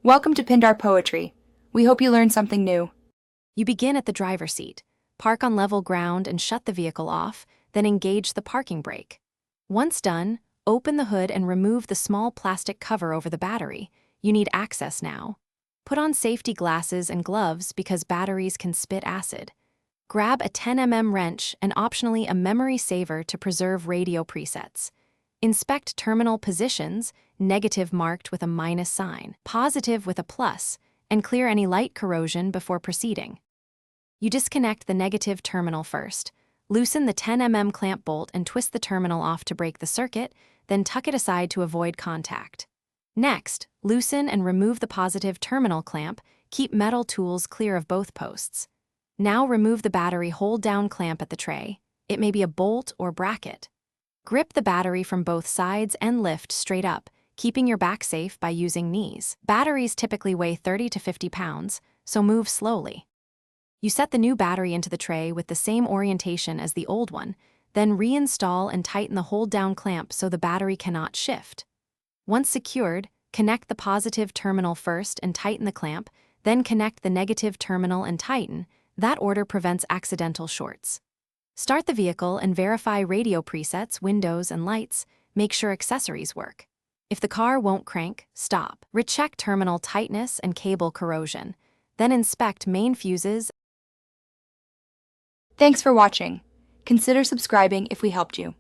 Welcome to Pindar Poetry. We hope you learned something new. You begin at the driver's seat, park on level ground and shut the vehicle off, then engage the parking brake. Once done, open the hood and remove the small plastic cover over the battery. You need access now. Put on safety glasses and gloves because batteries can spit acid. Grab a 10mm wrench and optionally a memory saver to preserve radio presets. Inspect terminal positions, negative marked with a minus sign, positive with a plus, and clear any light corrosion before proceeding. You disconnect the negative terminal first. Loosen the 10mm clamp bolt and twist the terminal off to break the circuit, then tuck it aside to avoid contact. Next, loosen and remove the positive terminal clamp. Keep metal tools clear of both posts. Now remove the battery hold-down clamp at the tray. It may be a bolt or bracket. Grip the battery from both sides and lift straight up, keeping your back safe by using knees. Batteries typically weigh 30 to 50 pounds, so move slowly. You set the new battery into the tray with the same orientation as the old one, then reinstall and tighten the hold-down clamp so the battery cannot shift. Once secured, connect the positive terminal first and tighten the clamp, then connect the negative terminal and tighten. That order prevents accidental shorts. Start the vehicle and verify radio presets, windows, and lights. Make sure accessories work. If the car won't crank, stop. Recheck terminal tightness and cable corrosion. Then inspect main fuses. Thanks for watching. Consider subscribing if we helped you.